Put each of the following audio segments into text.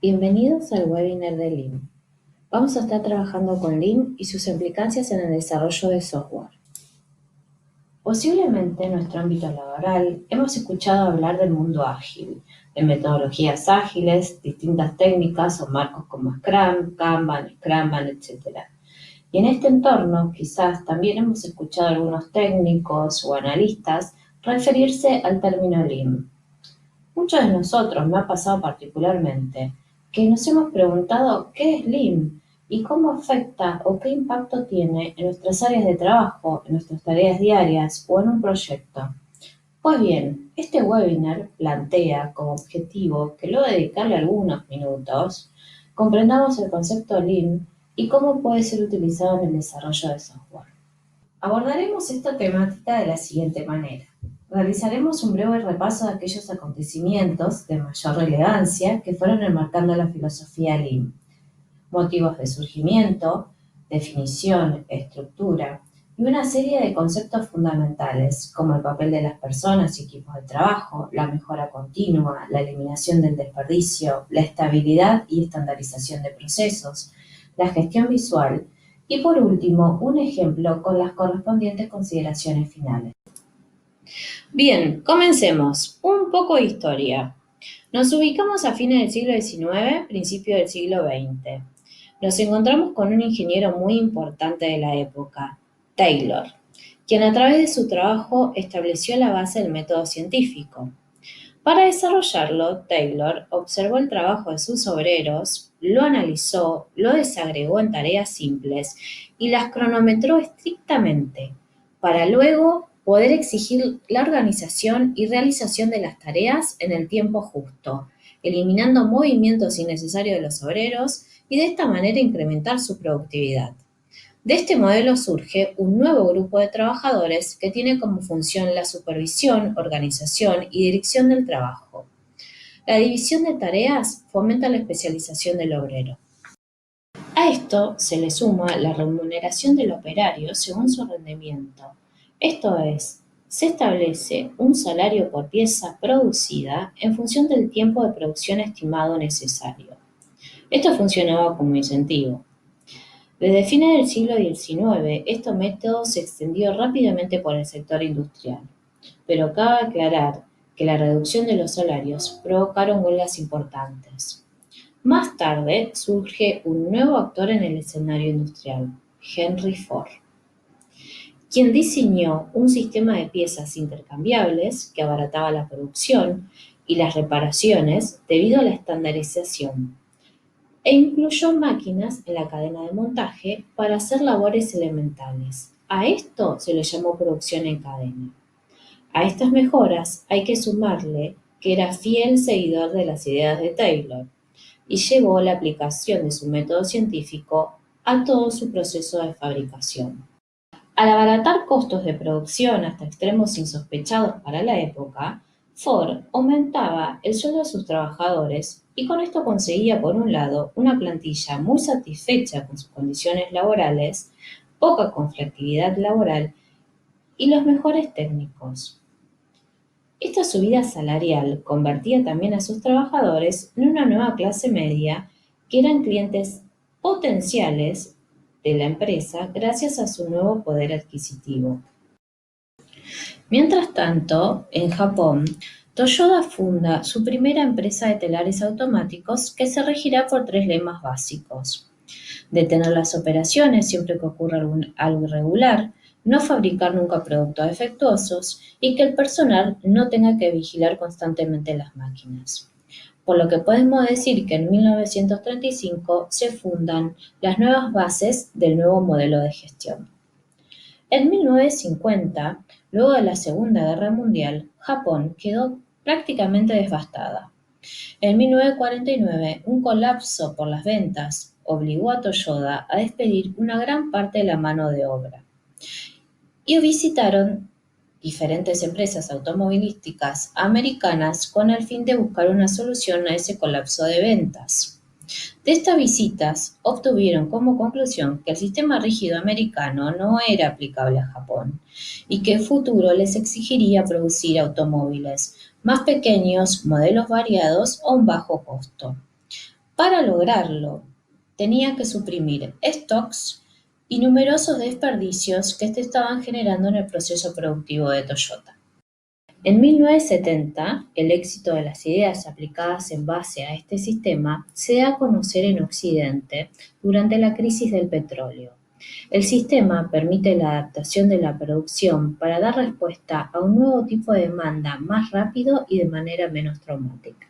Bienvenidos al webinar de Lean. Vamos a estar trabajando con Lean y sus implicancias en el desarrollo de software. Posiblemente en nuestro ámbito laboral hemos escuchado hablar del mundo ágil, de metodologías ágiles, distintas técnicas o marcos como Scrum, Kanban, Scrumban, etc. Y en este entorno quizás también hemos escuchado a algunos técnicos o analistas referirse al término Lean. Muchos de nosotros, me ha pasado particularmente, que nos hemos preguntado qué es Lean y cómo afecta o qué impacto tiene en nuestras áreas de trabajo, en nuestras tareas diarias o en un proyecto. Pues bien, este webinar plantea como objetivo que luego de dedicarle algunos minutos, comprendamos el concepto Lean y cómo puede ser utilizado en el desarrollo de software. Abordaremos esta temática de la siguiente manera. Realizaremos un breve repaso de aquellos acontecimientos de mayor relevancia que fueron enmarcando la filosofía Lean, motivos de surgimiento, definición, estructura y una serie de conceptos fundamentales como el papel de las personas y equipos de trabajo, la mejora continua, la eliminación del desperdicio, la estabilidad y estandarización de procesos, la gestión visual y por último un ejemplo con las correspondientes consideraciones finales. Bien, comencemos. Un poco de historia. Nos ubicamos a fines del siglo XIX, principio del siglo XX. Nos encontramos con un ingeniero muy importante de la época, Taylor, quien a través de su trabajo estableció la base del método científico. Para desarrollarlo, Taylor observó el trabajo de sus obreros, lo analizó, lo desagregó en tareas simples y las cronometró estrictamente, para luego poder exigir la organización y realización de las tareas en el tiempo justo, eliminando movimientos innecesarios de los obreros y de esta manera incrementar su productividad. De este modelo surge un nuevo grupo de trabajadores que tiene como función la supervisión, organización y dirección del trabajo. La división de tareas fomenta la especialización del obrero. A esto se le suma la remuneración del operario según su rendimiento. Esto es, se establece un salario por pieza producida en función del tiempo de producción estimado necesario. Esto funcionaba como incentivo. Desde fines del siglo XIX, este método se extendió rápidamente por el sector industrial, pero cabe aclarar que la reducción de los salarios provocaron huelgas importantes. Más tarde surge un nuevo actor en el escenario industrial, Henry Ford, quien diseñó un sistema de piezas intercambiables que abarataba la producción y las reparaciones debido a la estandarización, e incluyó máquinas en la cadena de montaje para hacer labores elementales. A esto se le llamó producción en cadena. A estas mejoras hay que sumarle que era fiel seguidor de las ideas de Taylor y llevó la aplicación de su método científico a todo su proceso de fabricación. Al abaratar costos de producción hasta extremos insospechados para la época, Ford aumentaba el sueldo de sus trabajadores y con esto conseguía, por un lado, una plantilla muy satisfecha con sus condiciones laborales, poca conflictividad laboral y los mejores técnicos. Esta subida salarial convertía también a sus trabajadores en una nueva clase media que eran clientes potenciales de la empresa gracias a su nuevo poder adquisitivo. Mientras tanto, en Japón, Toyota funda su primera empresa de telares automáticos que se regirá por 3 lemas básicos: detener las operaciones siempre que ocurra algo irregular, no fabricar nunca productos defectuosos y que el personal no tenga que vigilar constantemente las máquinas. Por lo que podemos decir que en 1935 se fundan las nuevas bases del nuevo modelo de gestión. En 1950, luego de la Segunda Guerra Mundial, Japón quedó prácticamente devastada. En 1949, un colapso por las ventas obligó a Toyota a despedir una gran parte de la mano de obra. Y visitaron diferentes empresas automovilísticas americanas con el fin de buscar una solución a ese colapso de ventas. De estas visitas obtuvieron como conclusión que el sistema rígido americano no era aplicable a Japón y que el futuro les exigiría producir automóviles más pequeños, modelos variados a un bajo costo. Para lograrlo, tenía que suprimir stocks y numerosos desperdicios que se estaban generando en el proceso productivo de Toyota. En 1970, el éxito de las ideas aplicadas en base a este sistema se da a conocer en Occidente durante la crisis del petróleo. El sistema permite la adaptación de la producción para dar respuesta a un nuevo tipo de demanda más rápido y de manera menos traumática.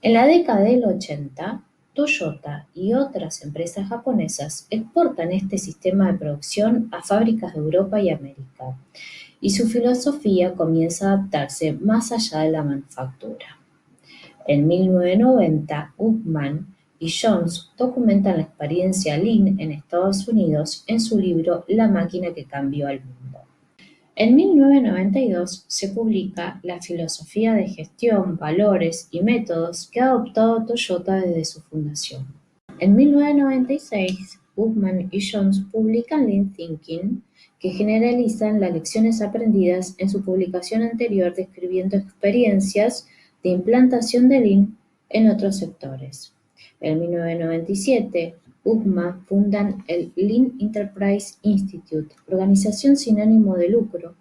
En la década del 80, Toyota y otras empresas japonesas exportan este sistema de producción a fábricas de Europa y América, y su filosofía comienza a adaptarse más allá de la manufactura. En 1990, Upman y Jones documentan la experiencia Lean en Estados Unidos en su libro La máquina que cambió al mundo. En 1992 se publica La filosofía de gestión, valores y métodos que ha adoptado Toyota desde su fundación. En 1996, Upman y Jones publican Lean Thinking, que generalizan las lecciones aprendidas en su publicación anterior describiendo experiencias de implantación de Lean en otros sectores. En 1997, Upman fundan el Lean Enterprise Institute, organización sin ánimo de lucro,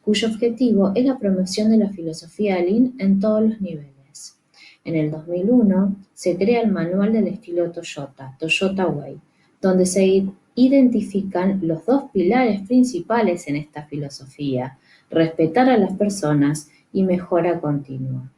cuyo objetivo es la promoción de la filosofía Lean en todos los niveles. En el 2001 se crea el Manual del Estilo Toyota, Toyota Way, donde se identifican los dos pilares principales en esta filosofía: respetar a las personas y mejora continua.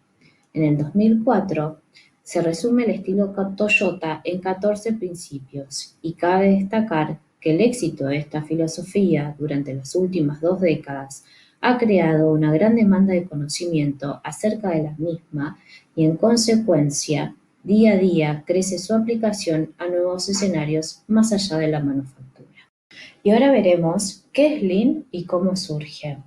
En el 2004 se resume el estilo Toyota en 14 principios, y cabe destacar que el éxito de esta filosofía durante las últimas 2 décadas ha creado una gran demanda de conocimiento acerca de la misma y, en consecuencia, día a día crece su aplicación a nuevos escenarios más allá de la manufactura. Y ahora veremos qué es Lean y cómo surge.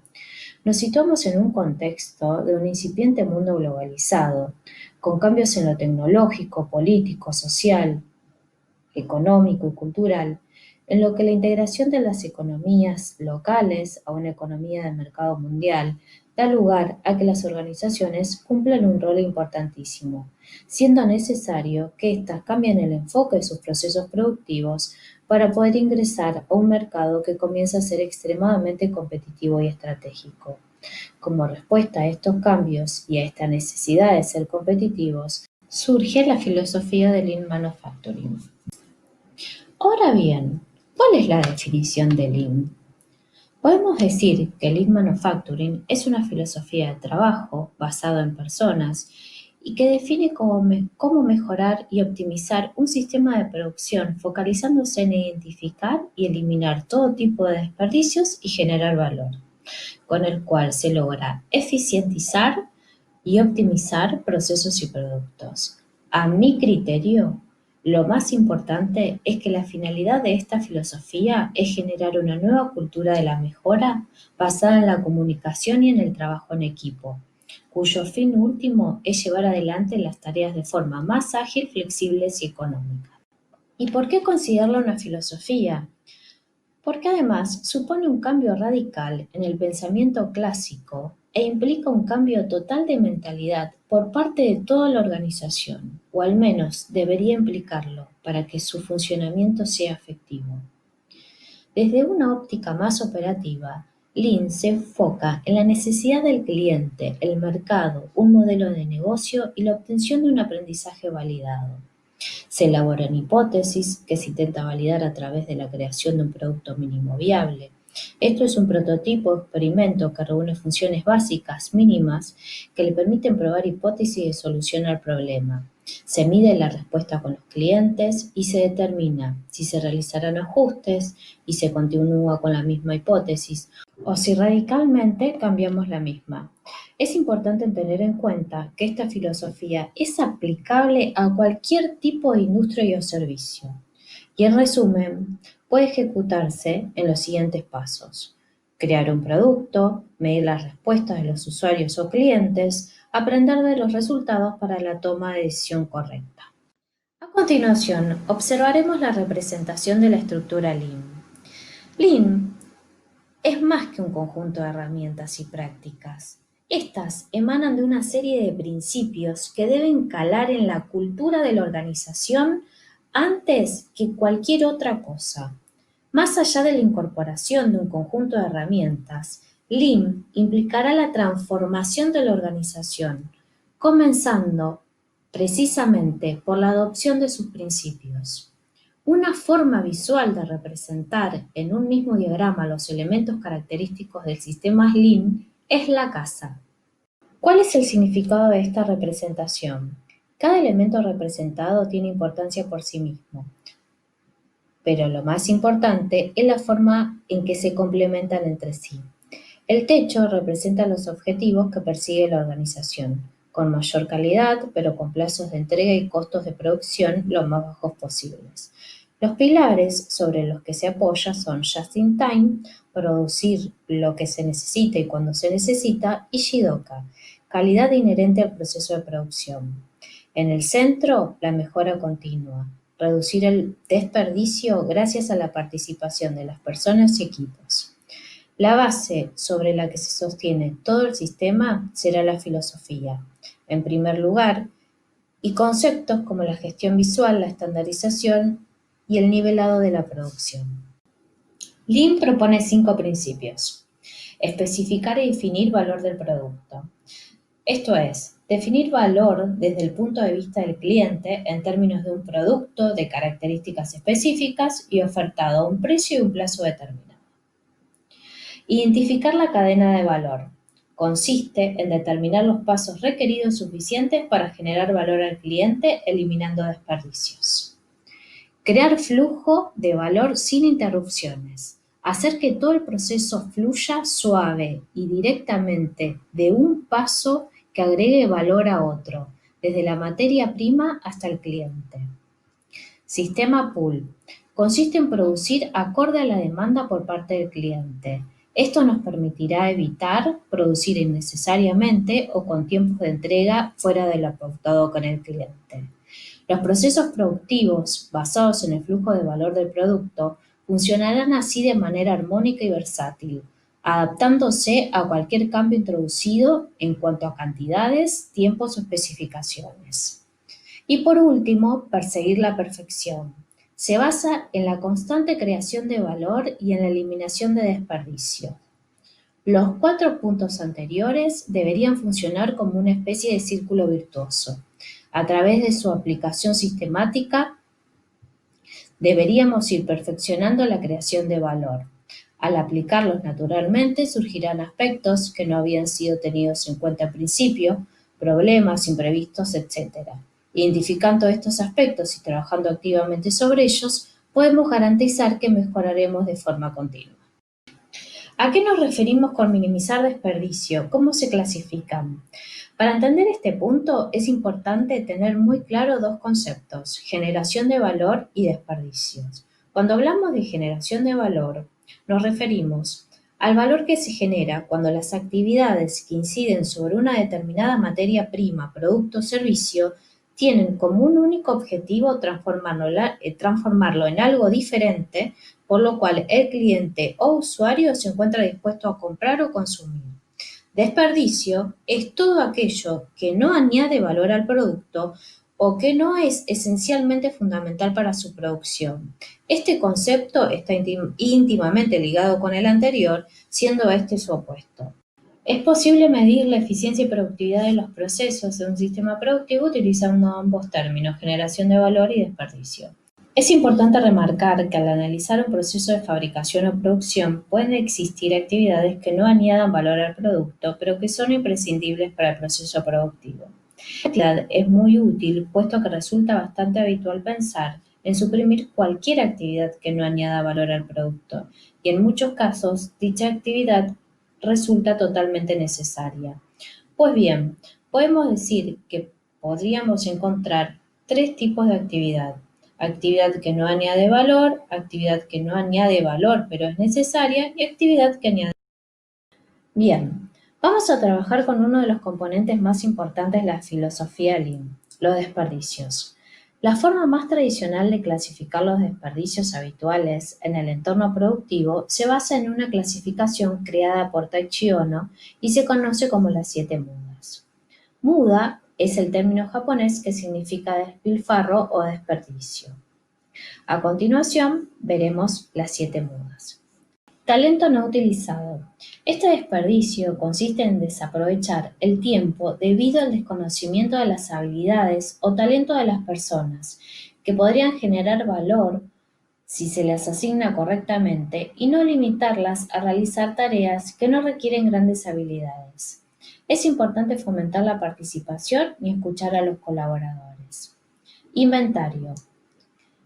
Nos situamos en un contexto de un incipiente mundo globalizado, con cambios en lo tecnológico, político, social, económico y cultural, en lo que la integración de las economías locales a una economía de mercado mundial da lugar a que las organizaciones cumplan un rol importantísimo, siendo necesario que éstas cambien el enfoque de sus procesos productivos para poder ingresar a un mercado que comienza a ser extremadamente competitivo y estratégico. Como respuesta a estos cambios y a esta necesidad de ser competitivos, surge la filosofía del Lean Manufacturing. Ahora bien, ¿cuál es la definición de Lean? Podemos decir que Lean Manufacturing es una filosofía de trabajo basada en personas y que define cómo mejorar y optimizar un sistema de producción focalizándose en identificar y eliminar todo tipo de desperdicios y generar valor, con el cual se logra eficientizar y optimizar procesos y productos. A mi criterio, lo más importante es que la finalidad de esta filosofía es generar una nueva cultura de la mejora basada en la comunicación y en el trabajo en equipo, cuyo fin último es llevar adelante las tareas de forma más ágil, flexible y económica. ¿Y por qué considerarla una filosofía? Porque además supone un cambio radical en el pensamiento clásico e implica un cambio total de mentalidad por parte de toda la organización, o al menos debería implicarlo para que su funcionamiento sea efectivo. Desde una óptica más operativa, Lean se enfoca en la necesidad del cliente, el mercado, un modelo de negocio y la obtención de un aprendizaje validado. Se elaboran hipótesis que se intenta validar a través de la creación de un producto mínimo viable. Esto es un prototipo o experimento que reúne funciones básicas mínimas que le permiten probar hipótesis de solución al problema. Se mide la respuesta con los clientes y se determina si se realizarán ajustes y se continúa con la misma hipótesis o si radicalmente cambiamos la misma. Es importante tener en cuenta que esta filosofía es aplicable a cualquier tipo de industria o servicio y, en resumen, puede ejecutarse en los siguientes pasos: crear un producto, medir las respuestas de los usuarios o clientes, aprender de los resultados para la toma de decisión correcta. A Continuación, observaremos la representación de la estructura Lean. Lean es más que un conjunto de herramientas y prácticas. Estas emanan de una serie de principios que deben calar en la cultura de la organización antes que cualquier otra cosa. Más allá de la incorporación de un conjunto de herramientas, Lean implicará la transformación de la organización, comenzando precisamente por la adopción de sus principios. Una forma visual de representar en un mismo diagrama los elementos característicos del sistema Lean es la casa. ¿Cuál es el significado de esta representación? Cada elemento representado tiene importancia por sí mismo, pero lo más importante es la forma en que se complementan entre sí. El techo representa los objetivos que persigue la organización, con mayor calidad, pero con plazos de entrega y costos de producción lo más bajos posibles. Los pilares sobre los que se apoya son Just in Time, producir lo que se necesita y cuando se necesita, y Jidoka, calidad inherente al proceso de producción. En el centro, la mejora continua, reducir el desperdicio gracias a la participación de las personas y equipos. La base sobre la que se sostiene todo el sistema será la filosofía, en primer lugar, y conceptos como la gestión visual, la estandarización y el nivelado de la producción. Lean propone 5 principios. Especificar y definir valor del producto. Esto es, definir valor desde el punto de vista del cliente en términos de un producto, de características específicas y ofertado a un precio y un plazo determinado. Identificar la cadena de valor. Consiste en determinar los pasos requeridos suficientes para generar valor al cliente, eliminando desperdicios. Crear flujo de valor sin interrupciones. Hacer que todo el proceso fluya suave y directamente de un paso que agregue valor a otro, desde la materia prima hasta el cliente. Sistema pool. Consiste en producir acorde a la demanda por parte del cliente. Esto nos permitirá evitar producir innecesariamente o con tiempos de entrega fuera de lo pautado con el cliente. Los procesos productivos basados en el flujo de valor del producto funcionarán así de manera armónica y versátil, adaptándose a cualquier cambio introducido en cuanto a cantidades, tiempos o especificaciones. Y por último, perseguir la perfección. Se basa en la constante creación de valor y en la eliminación de desperdicio. Los 4 puntos anteriores deberían funcionar como una especie de círculo virtuoso. A través de su aplicación sistemática, deberíamos ir perfeccionando la creación de valor. Al aplicarlos naturalmente, surgirán aspectos que no habían sido tenidos en cuenta al principio, problemas, imprevistos, etc. Identificando estos aspectos y trabajando activamente sobre ellos, podemos garantizar que mejoraremos de forma continua. ¿A qué nos referimos con minimizar desperdicio? ¿Cómo se clasifican? Para entender este punto es importante tener muy claro 2 conceptos, generación de valor y desperdicios. Cuando hablamos de generación de valor, nos referimos al valor que se genera cuando las actividades que inciden sobre una determinada materia prima, producto o servicio tienen como un único objetivo transformarlo en algo diferente, por lo cual el cliente o usuario se encuentra dispuesto a comprar o consumir. Desperdicio es todo aquello que no añade valor al producto o que no es esencialmente fundamental para su producción. Este concepto está íntimamente ligado con el anterior, siendo este su opuesto. Es posible medir la eficiencia y productividad de los procesos de un sistema productivo utilizando ambos términos, generación de valor y desperdicio. Es importante remarcar que al analizar un proceso de fabricación o producción pueden existir actividades que no añadan valor al producto, pero que son imprescindibles para el proceso productivo. Esta actividad es muy útil, puesto que resulta bastante habitual pensar en suprimir cualquier actividad que no añada valor al producto, y en muchos casos dicha actividad resulta totalmente necesaria. Pues bien, podemos decir que podríamos encontrar 3 tipos de actividad. Actividad que no añade valor, actividad que no añade valor pero es necesaria y actividad que añade. Bien, vamos a trabajar con uno de los componentes más importantes de la filosofía Lean, los desperdicios. La forma más tradicional de clasificar los desperdicios habituales en el entorno productivo se basa en una clasificación creada por Taichi Ohno y se conoce como las 7 mudas. Muda es el término japonés que significa despilfarro o desperdicio. A continuación, veremos las 7 mudas. Talento no utilizado. Este desperdicio consiste en desaprovechar el tiempo debido al desconocimiento de las habilidades o talento de las personas, que podrían generar valor si se les asigna correctamente y no limitarlas a realizar tareas que no requieren grandes habilidades. Es importante fomentar la participación y escuchar a los colaboradores. Inventario.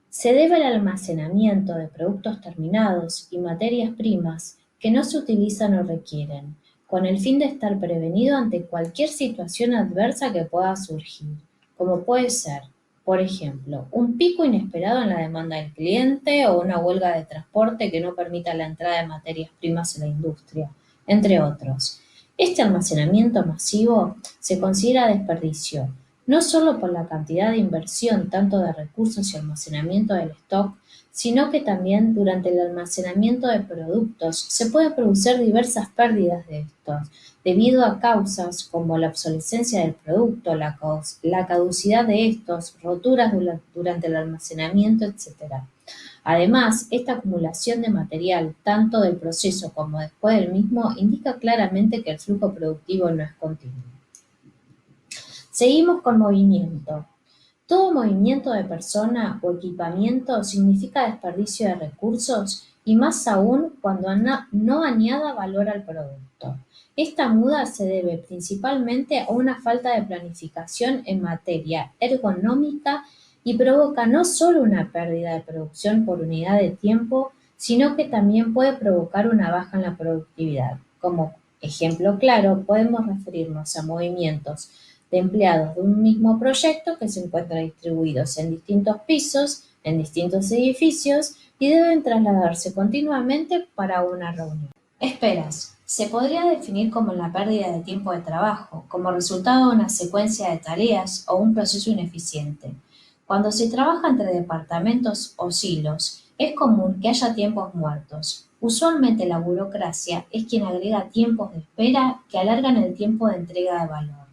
Se debe al almacenamiento de productos terminados y materias primas que no se utilizan o requieren, con el fin de estar prevenido ante cualquier situación adversa que pueda surgir, como puede ser, por ejemplo, un pico inesperado en la demanda del cliente o una huelga de transporte que no permita la entrada de materias primas en la industria, entre otros. Este almacenamiento masivo se considera desperdicio, no solo por la cantidad de inversión tanto de recursos y almacenamiento del stock, sino que también durante el almacenamiento de productos se pueden producir diversas pérdidas de estos, debido a causas como la obsolescencia del producto, la caducidad de estos, roturas durante el almacenamiento, etc. Además, esta acumulación de material, tanto del proceso como después del mismo, indica claramente que el flujo productivo no es continuo. Seguimos con movimiento. Todo movimiento de persona o equipamiento significa desperdicio de recursos y más aún cuando no añada valor al producto. Esta muda se debe principalmente a una falta de planificación en materia ergonómica y provoca no solo una pérdida de producción por unidad de tiempo, sino que también puede provocar una baja en la productividad. Como ejemplo claro, podemos referirnos a movimientos de empleados de un mismo proyecto que se encuentran distribuidos en distintos pisos, en distintos edificios y deben trasladarse continuamente para una reunión. Esperas. Se podría definir como la pérdida de tiempo de trabajo, como resultado de una secuencia de tareas o un proceso ineficiente. Cuando se trabaja entre departamentos o silos, es común que haya tiempos muertos. Usualmente la burocracia es quien agrega tiempos de espera que alargan el tiempo de entrega de valor.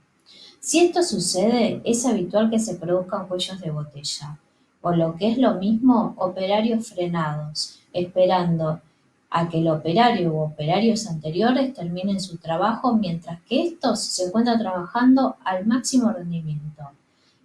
Si esto sucede, es habitual que se produzcan cuellos de botella, o lo que es lo mismo, operarios frenados, esperando a que el operario u operarios anteriores terminen su trabajo mientras que estos se encuentran trabajando al máximo rendimiento.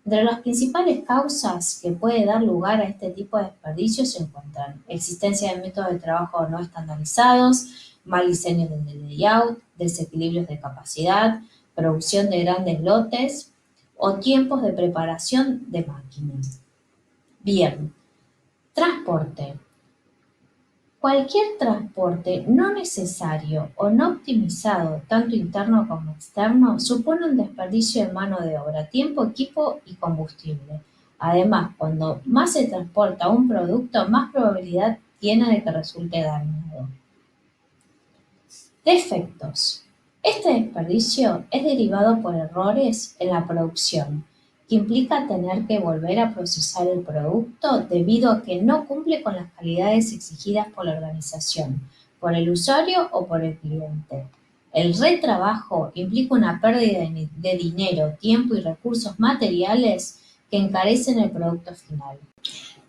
Entre las principales causas que puede dar lugar a este tipo de desperdicios se encuentran existencia de métodos de trabajo no estandarizados, mal diseño del layout, desequilibrios de capacidad, producción de grandes lotes o tiempos de preparación de máquinas. Bien, transporte. Cualquier transporte no necesario o no optimizado, tanto interno como externo, supone un desperdicio de mano de obra, tiempo, equipo y combustible. Además, cuando más se transporta un producto, más probabilidad tiene de que resulte dañado. Defectos. Este desperdicio es derivado por errores en la producción, que implica tener que volver a procesar el producto debido a que no cumple con las calidades exigidas por la organización, por el usuario o por el cliente. El retrabajo implica una pérdida de dinero, tiempo y recursos materiales que encarecen el producto final.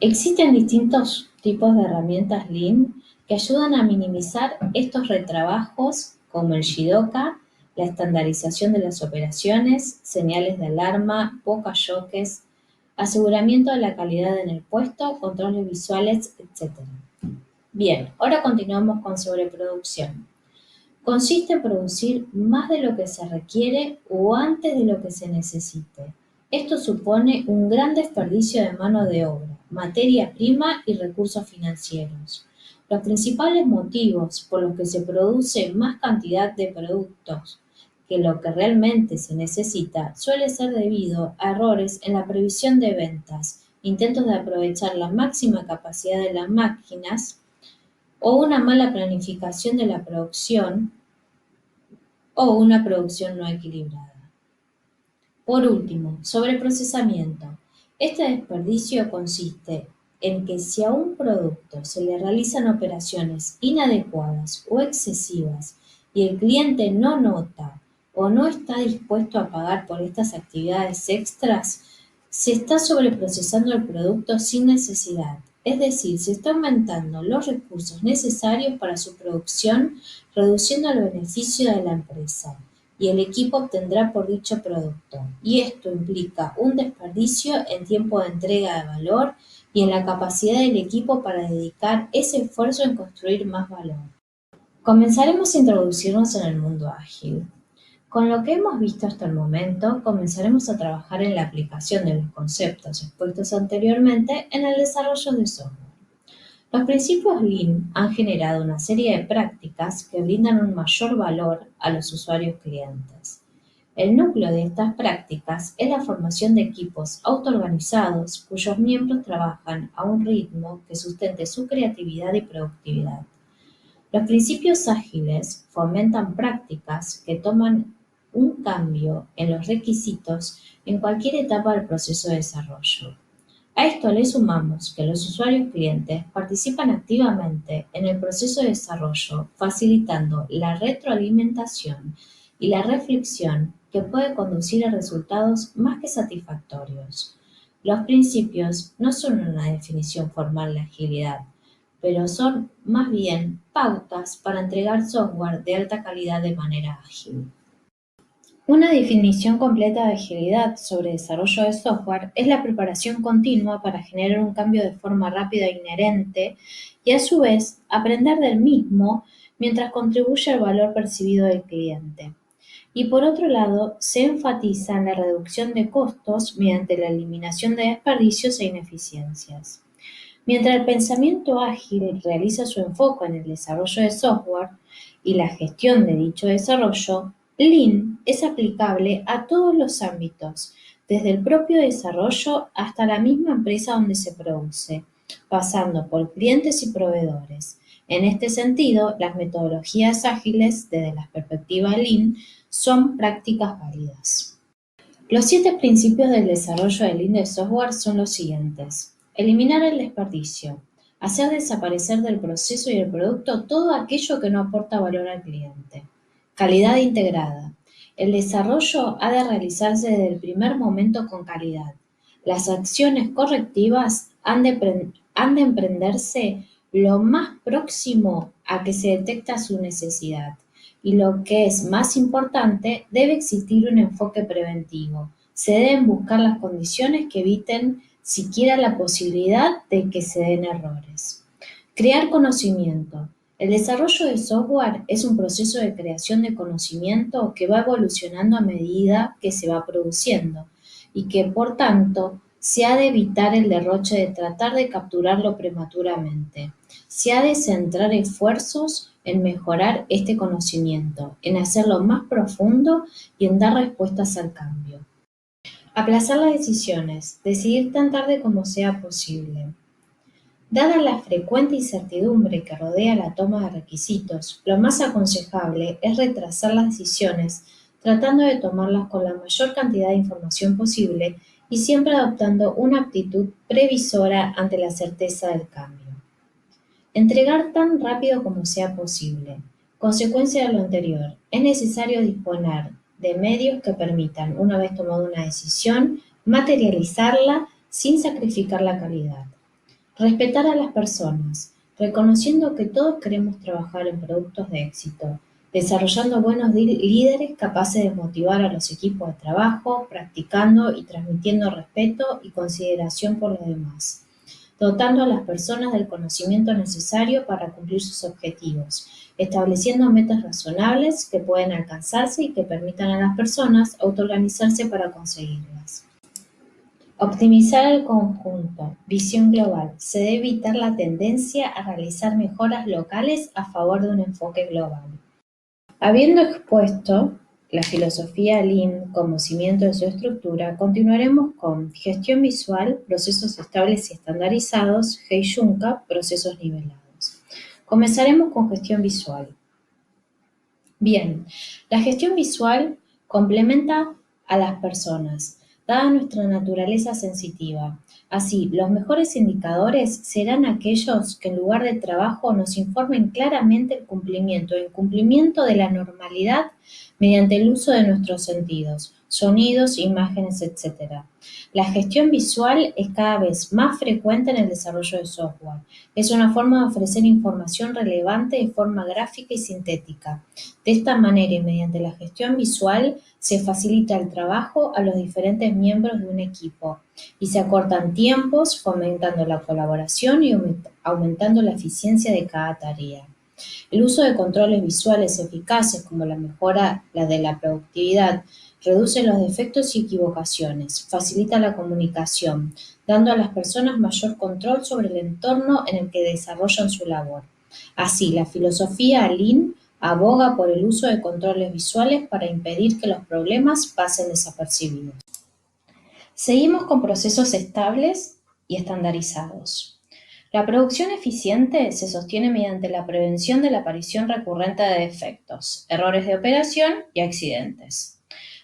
Existen distintos tipos de herramientas Lean que ayudan a minimizar estos retrabajos, como el Jidoka, la estandarización de las operaciones, señales de alarma, choques, aseguramiento de la calidad en el puesto, controles visuales, etc. Bien, ahora continuamos con sobreproducción. Consiste en producir más de lo que se requiere o antes de lo que se necesite. Esto supone un gran desperdicio de mano de obra, materia prima y recursos financieros. Los principales motivos por los que se produce más cantidad de productos que lo que realmente se necesita suele ser debido a errores en la previsión de ventas, intentos de aprovechar la máxima capacidad de las máquinas o una mala planificación de la producción o una producción no equilibrada. Por último, sobreprocesamiento. Este desperdicio consiste en que si a un producto se le realizan operaciones inadecuadas o excesivas y el cliente no nota o no está dispuesto a pagar por estas actividades extras, se está sobreprocesando el producto sin necesidad. Es decir, se está aumentando los recursos necesarios para su producción, reduciendo el beneficio de la empresa y el equipo obtendrá por dicho producto. Y esto implica un desperdicio en tiempo de entrega de valor y en la capacidad del equipo para dedicar ese esfuerzo en construir más valor. Comenzaremos a introducirnos en el mundo ágil. Con lo que hemos visto hasta el momento, comenzaremos a trabajar en la aplicación de los conceptos expuestos anteriormente en el desarrollo de software. Los principios Lean han generado una serie de prácticas que brindan un mayor valor a los usuarios clientes. El núcleo de estas prácticas es la formación de equipos autoorganizados cuyos miembros trabajan a un ritmo que sustente su creatividad y productividad. Los principios ágiles fomentan prácticas que toman un cambio en los requisitos en cualquier etapa del proceso de desarrollo. A esto le sumamos que los usuarios clientes participan activamente en el proceso de desarrollo, facilitando la retroalimentación y la reflexión que puede conducir a resultados más que satisfactorios. Los principios no son una definición formal de agilidad, pero son más bien pautas para entregar software de alta calidad de manera ágil. Una definición completa de agilidad sobre desarrollo de software es la preparación continua para generar un cambio de forma rápida e inherente y a su vez aprender del mismo mientras contribuye al valor percibido del cliente. Y por otro lado, se enfatiza en la reducción de costos mediante la eliminación de desperdicios e ineficiencias. Mientras el pensamiento ágil realiza su enfoque en el desarrollo de software y la gestión de dicho desarrollo, Lean es aplicable a todos los ámbitos, desde el propio desarrollo hasta la misma empresa donde se produce, pasando por clientes y proveedores. En este sentido, las metodologías ágiles, desde la perspectiva Lean, son prácticas válidas. Los 7 principios del desarrollo de Lean de software son los siguientes. Eliminar el desperdicio. Hacer desaparecer del proceso y del producto todo aquello que no aporta valor al cliente. Calidad integrada. El desarrollo ha de realizarse desde el primer momento con calidad. Las acciones correctivas han de emprenderse lo más próximo a que se detecta su necesidad. Y lo que es más importante, debe existir un enfoque preventivo. Se deben buscar las condiciones que eviten siquiera la posibilidad de que se den errores. Crear conocimiento. El desarrollo de software es un proceso de creación de conocimiento que va evolucionando a medida que se va produciendo y que, por tanto, se ha de evitar el derroche de tratar de capturarlo prematuramente. Se ha de centrar esfuerzos en mejorar este conocimiento, en hacerlo más profundo y en dar respuestas al cambio. Aplazar las decisiones, decidir tan tarde como sea posible. Dada la frecuente incertidumbre que rodea la toma de requisitos, lo más aconsejable es retrasar las decisiones, tratando de tomarlas con la mayor cantidad de información posible y siempre adoptando una actitud previsora ante la certeza del cambio. Entregar tan rápido como sea posible. Consecuencia de lo anterior, es necesario disponer de medios que permitan, una vez tomada una decisión, materializarla sin sacrificar la calidad. Respetar a las personas, reconociendo que todos queremos trabajar en productos de éxito, desarrollando buenos líderes capaces de motivar a los equipos de trabajo, practicando y transmitiendo respeto y consideración por los demás, dotando a las personas del conocimiento necesario para cumplir sus objetivos, estableciendo metas razonables que pueden alcanzarse y que permitan a las personas autoorganizarse para conseguirlas. Optimizar el conjunto, visión global. Se debe evitar la tendencia a realizar mejoras locales a favor de un enfoque global. Habiendo expuesto la filosofía Lean como cimiento de su estructura, continuaremos con gestión visual, procesos estables y estandarizados, Heijunka, procesos nivelados. Comenzaremos con gestión visual. Bien, la gestión visual complementa a las personas, dada nuestra naturaleza sensitiva. Así, los mejores indicadores serán aquellos que en lugar de trabajo nos informen claramente el cumplimiento o incumplimiento de la normalidad mediante el uso de nuestros sentidos, sonidos, imágenes, etc. La gestión visual es cada vez más frecuente en el desarrollo de software. Es una forma de ofrecer información relevante de forma gráfica y sintética. De esta manera y mediante la gestión visual se facilita el trabajo a los diferentes miembros de un equipo y se acortan tiempos, fomentando la colaboración y aumentando la eficiencia de cada tarea. El uso de controles visuales eficaces como la de la productividad reduce los defectos y equivocaciones, facilita la comunicación, dando a las personas mayor control sobre el entorno en el que desarrollan su labor. Así, la filosofía Lean aboga por el uso de controles visuales para impedir que los problemas pasen desapercibidos. Seguimos con procesos estables y estandarizados. La producción eficiente se sostiene mediante la prevención de la aparición recurrente de defectos, errores de operación y accidentes.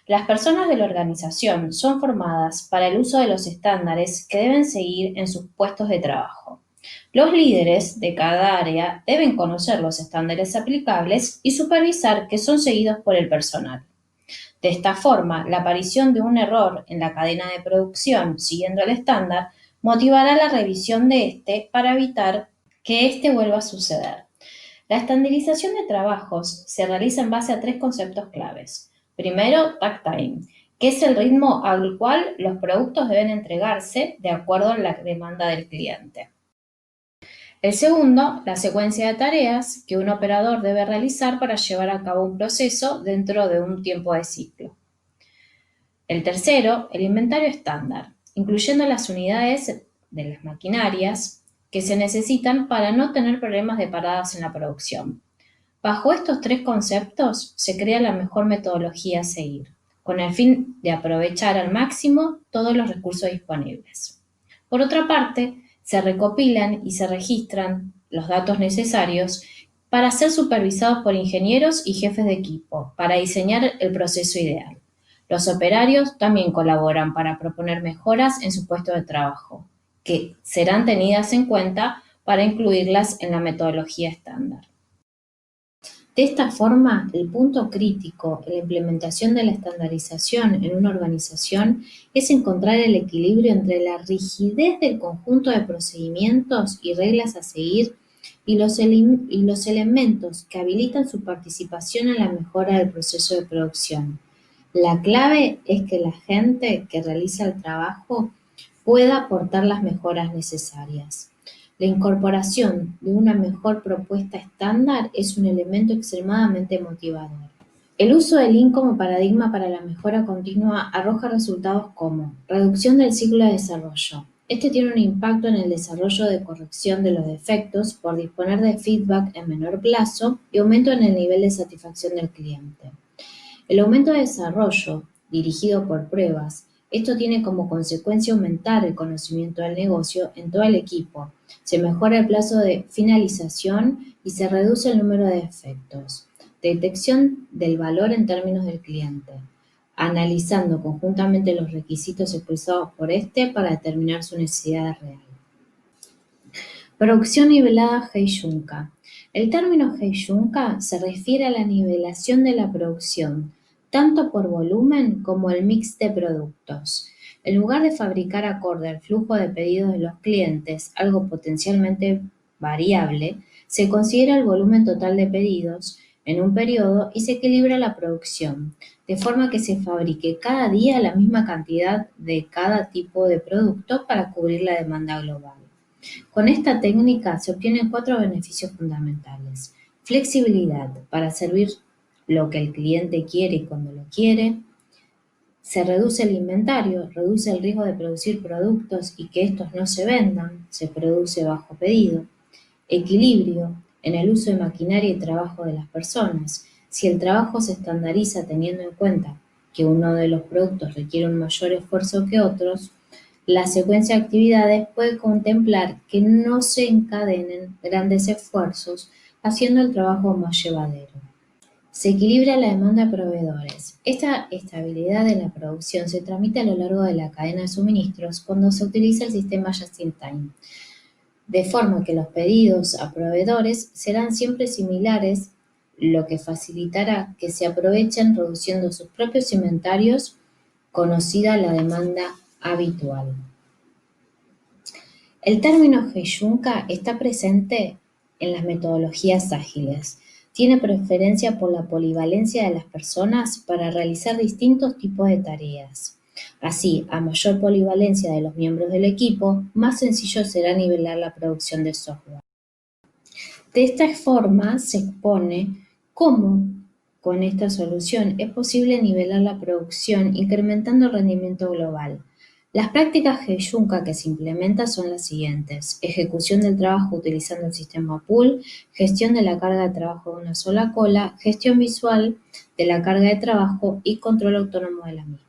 Las personas de la organización son formadas para el uso de los estándares que deben seguir en sus puestos de trabajo. Los líderes de cada área deben conocer los estándares aplicables y supervisar que son seguidos por el personal. De esta forma, la aparición de un error en la cadena de producción siguiendo el estándar motivará la revisión de este para evitar que este vuelva a suceder. La estandarización de trabajos se realiza en base a tres conceptos claves. Primero, takt time, que es el ritmo al cual los productos deben entregarse de acuerdo a la demanda del cliente. El segundo, la secuencia de tareas que un operador debe realizar para llevar a cabo un proceso dentro de un tiempo de ciclo. El tercero, el inventario estándar, incluyendo las unidades de las maquinarias que se necesitan para no tener problemas de paradas en la producción. Bajo estos tres conceptos se crea la mejor metodología a seguir, con el fin de aprovechar al máximo todos los recursos disponibles. Por otra parte, se recopilan y se registran los datos necesarios para ser supervisados por ingenieros y jefes de equipo para diseñar el proceso ideal. Los operarios también colaboran para proponer mejoras en su puesto de trabajo, que serán tenidas en cuenta para incluirlas en la metodología estándar. De esta forma, el punto crítico en la implementación de la estandarización en una organización es encontrar el equilibrio entre la rigidez del conjunto de procedimientos y reglas a seguir y los elementos que habilitan su participación en la mejora del proceso de producción. La clave es que la gente que realiza el trabajo pueda aportar las mejoras necesarias. La incorporación de una mejor propuesta estándar es un elemento extremadamente motivador. El uso del Lean como paradigma para la mejora continua arroja resultados como reducción del ciclo de desarrollo. Este tiene un impacto en el desarrollo de corrección de los defectos por disponer de feedback en menor plazo y aumento en el nivel de satisfacción del cliente. El aumento de desarrollo, dirigido por pruebas, esto tiene como consecuencia aumentar el conocimiento del negocio en todo el equipo, se mejora el plazo de finalización y se reduce el número de defectos. Detección del valor en términos del cliente, analizando conjuntamente los requisitos expresados por este para determinar su necesidad real. Producción nivelada Heijunka. El término Heijunka se refiere a la nivelación de la producción, tanto por volumen como el mix de productos. En lugar de fabricar acorde al flujo de pedidos de los clientes, algo potencialmente variable, se considera el volumen total de pedidos en un periodo y se equilibra la producción, de forma que se fabrique cada día la misma cantidad de cada tipo de producto para cubrir la demanda global. Con esta técnica se obtienen 4 beneficios fundamentales. Flexibilidad para servir lo que el cliente quiere y cuando lo quiere. Se reduce el inventario, reduce el riesgo de producir productos y que estos no se vendan, se produce bajo pedido. Equilibrio en el uso de maquinaria y trabajo de las personas. Si el trabajo se estandariza teniendo en cuenta que uno de los productos requiere un mayor esfuerzo que otros, la secuencia de actividades puede contemplar que no se encadenen grandes esfuerzos, haciendo el trabajo más llevadero. Se equilibra la demanda de proveedores. Esta estabilidad en la producción se transmite a lo largo de la cadena de suministros cuando se utiliza el sistema Just-in-Time, de forma que los pedidos a proveedores serán siempre similares, lo que facilitará que se aprovechen reduciendo sus propios inventarios, conocida la demanda habitual. El término Heijunka está presente en las metodologías ágiles. Tiene preferencia por la polivalencia de las personas para realizar distintos tipos de tareas. Así, a mayor polivalencia de los miembros del equipo, más sencillo será nivelar la producción de software. De esta forma se expone cómo con esta solución es posible nivelar la producción incrementando el rendimiento global. Las prácticas Heijunka que se implementan son las siguientes: ejecución del trabajo utilizando el sistema pool, gestión de la carga de trabajo de una sola cola, gestión visual de la carga de trabajo y control autónomo de la misma.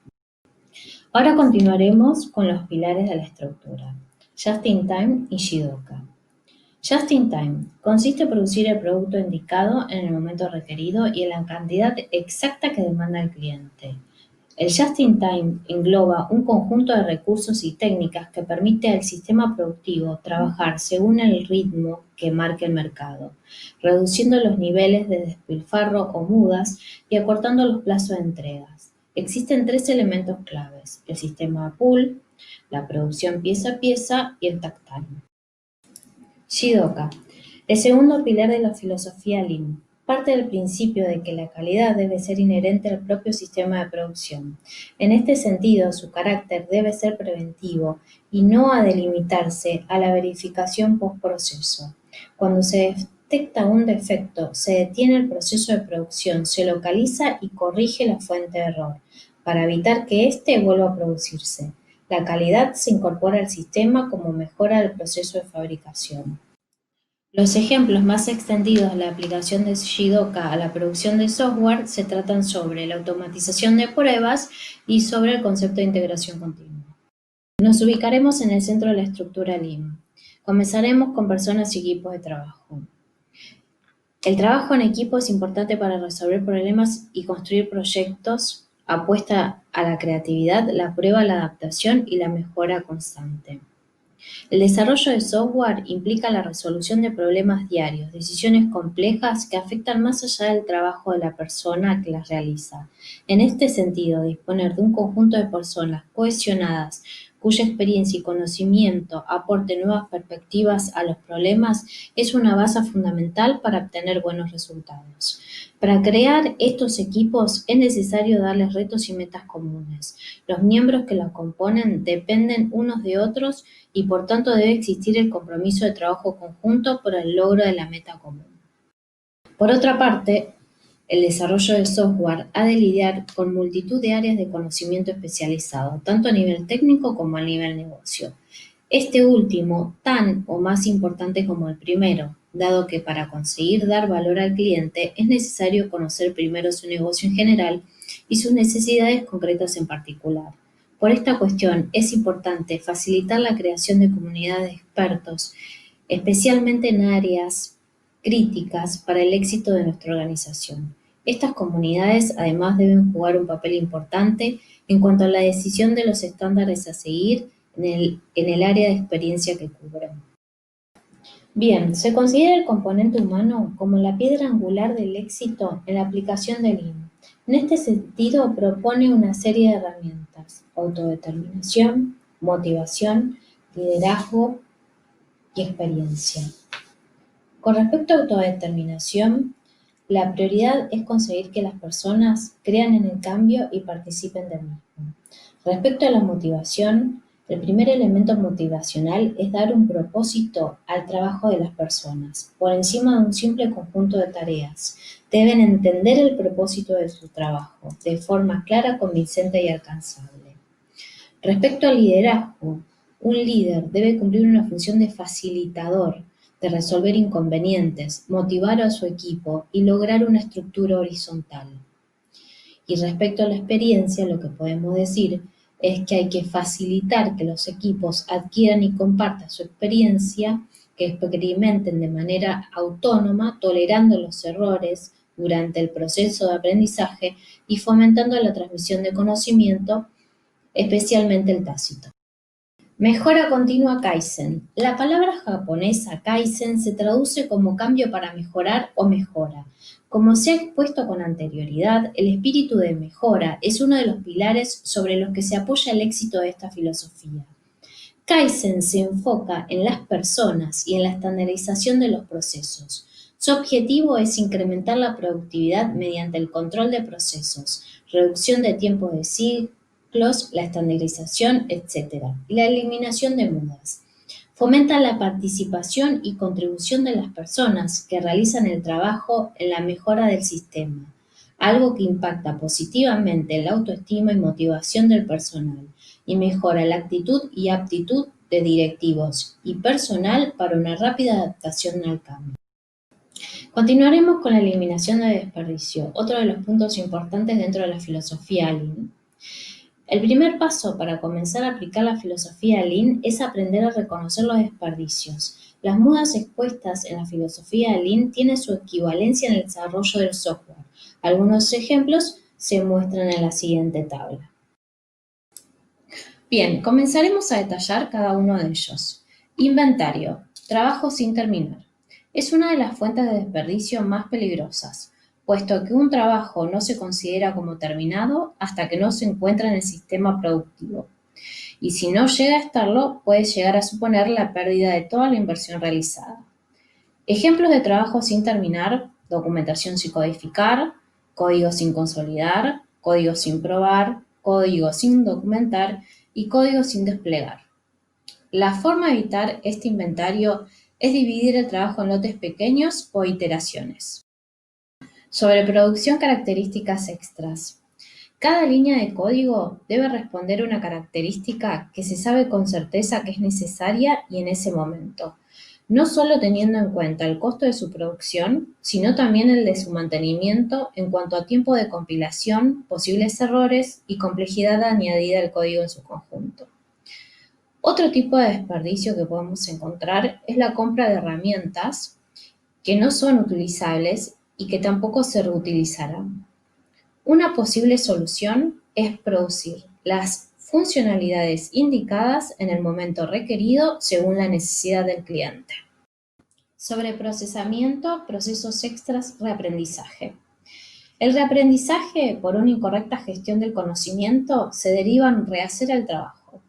Ahora continuaremos con los pilares de la estructura: Just-in-Time y Jidoka. Just-in-Time consiste en producir el producto indicado en el momento requerido y en la cantidad exacta que demanda el cliente. El Just-in-Time engloba un conjunto de recursos y técnicas que permite al sistema productivo trabajar según el ritmo que marque el mercado, reduciendo los niveles de despilfarro o mudas y acortando los plazos de entregas. Existen 3 elementos claves: el sistema pool, la producción pieza a pieza y el takt time. Jidoka, el segundo pilar de la filosofía Lean, parte del principio de que la calidad debe ser inherente al propio sistema de producción. En este sentido, su carácter debe ser preventivo y no ha de limitarse a la verificación post-proceso. Cuando se detecta un defecto, se detiene el proceso de producción, se localiza y corrige la fuente de error, para evitar que éste vuelva a producirse. La calidad se incorpora al sistema como mejora del proceso de fabricación. Los ejemplos más extendidos de la aplicación de Jidoka a la producción de software se tratan sobre la automatización de pruebas y sobre el concepto de integración continua. Nos ubicaremos en el centro de la estructura Lean. Comenzaremos con personas y equipos de trabajo. El trabajo en equipo es importante para resolver problemas y construir proyectos. Apuesta a la creatividad, la prueba, la adaptación y la mejora constante. El desarrollo de software implica la resolución de problemas diarios, decisiones complejas que afectan más allá del trabajo de la persona que las realiza. En este sentido, disponer de un conjunto de personas cohesionadas, cuya experiencia y conocimiento aporten nuevas perspectivas a los problemas, es una base fundamental para obtener buenos resultados. Para crear estos equipos es necesario darles retos y metas comunes. Los miembros que los componen dependen unos de otros y por tanto debe existir el compromiso de trabajo conjunto por el logro de la meta común. Por otra parte, el desarrollo de software ha de lidiar con multitud de áreas de conocimiento especializado, tanto a nivel técnico como a nivel negocio. Este último, tan o más importante como el primero, dado que para conseguir dar valor al cliente es necesario conocer primero su negocio en general y sus necesidades concretas en particular. Por esta cuestión es importante facilitar la creación de comunidades de expertos, especialmente en áreas críticas para el éxito de nuestra organización. Estas comunidades además deben jugar un papel importante en cuanto a la decisión de los estándares a seguir en el área de experiencia que cubren. Bien, se considera el componente humano como la piedra angular del éxito en la aplicación de Lean. En este sentido, propone una serie de herramientas: autodeterminación, motivación, liderazgo y experiencia. Con respecto a autodeterminación, la prioridad es conseguir que las personas crean en el cambio y participen del mismo. Respecto a la motivación, el primer elemento motivacional es dar un propósito al trabajo de las personas, por encima de un simple conjunto de tareas. Deben entender el propósito de su trabajo, de forma clara, convincente y alcanzable. Respecto al liderazgo, un líder debe cumplir una función de facilitador, de resolver inconvenientes, motivar a su equipo y lograr una estructura horizontal. Y respecto a la experiencia, lo que podemos decir es que hay que facilitar que los equipos adquieran y compartan su experiencia, que experimenten de manera autónoma, tolerando los errores, durante el proceso de aprendizaje y fomentando la transmisión de conocimiento, especialmente el tácito. Mejora continua Kaizen. La palabra japonesa Kaizen se traduce como cambio para mejorar o mejora. Como se ha expuesto con anterioridad, el espíritu de mejora es uno de los pilares sobre los que se apoya el éxito de esta filosofía. Kaizen se enfoca en las personas y en la estandarización de los procesos. Su objetivo es incrementar la productividad mediante el control de procesos, reducción de tiempos de ciclos, la estandarización, etc., y la eliminación de mudas. Fomenta la participación y contribución de las personas que realizan el trabajo en la mejora del sistema, algo que impacta positivamente en la autoestima y motivación del personal, y mejora la actitud y aptitud de directivos y personal para una rápida adaptación al cambio. Continuaremos con la eliminación de desperdicio, otro de los puntos importantes dentro de la filosofía Lean. El primer paso para comenzar a aplicar la filosofía Lean es aprender a reconocer los desperdicios. Las mudas expuestas en la filosofía Lean tienen su equivalencia en el desarrollo del software. Algunos ejemplos se muestran en la siguiente tabla. Bien, comenzaremos a detallar cada uno de ellos. Inventario, trabajo sin terminar. Es una de las fuentes de desperdicio más peligrosas, puesto que un trabajo no se considera como terminado hasta que no se encuentra en el sistema productivo. Y si no llega a estarlo, puede llegar a suponer la pérdida de toda la inversión realizada. Ejemplos de trabajo sin terminar: documentación sin codificar, código sin consolidar, código sin probar, código sin documentar y código sin desplegar. La forma de evitar este inventario es dividir el trabajo en lotes pequeños o iteraciones. Sobreproducción, características extras. Cada línea de código debe responder a una característica que se sabe con certeza que es necesaria y en ese momento, no solo teniendo en cuenta el costo de su producción, sino también el de su mantenimiento en cuanto a tiempo de compilación, posibles errores y complejidad añadida al código en su conjunto. Otro tipo de desperdicio que podemos encontrar es la compra de herramientas que no son utilizables y que tampoco se reutilizarán. Una posible solución es producir las funcionalidades indicadas en el momento requerido según la necesidad del cliente. Sobreprocesamiento, procesos extras, reaprendizaje. El reaprendizaje por una incorrecta gestión del conocimiento se deriva en rehacer el trabajo.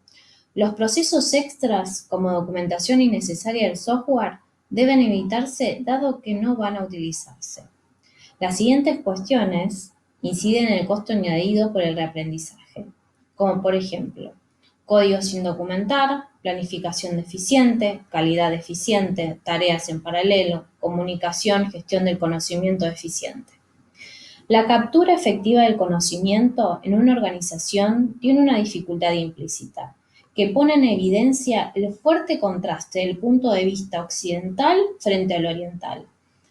Los procesos extras, como documentación innecesaria del software, deben evitarse dado que no van a utilizarse. Las siguientes cuestiones inciden en el costo añadido por el reaprendizaje, como por ejemplo, código sin documentar, planificación deficiente, calidad deficiente, tareas en paralelo, comunicación, gestión del conocimiento deficiente. La captura efectiva del conocimiento en una organización tiene una dificultad implícita, que pone en evidencia el fuerte contraste del punto de vista occidental frente al oriental.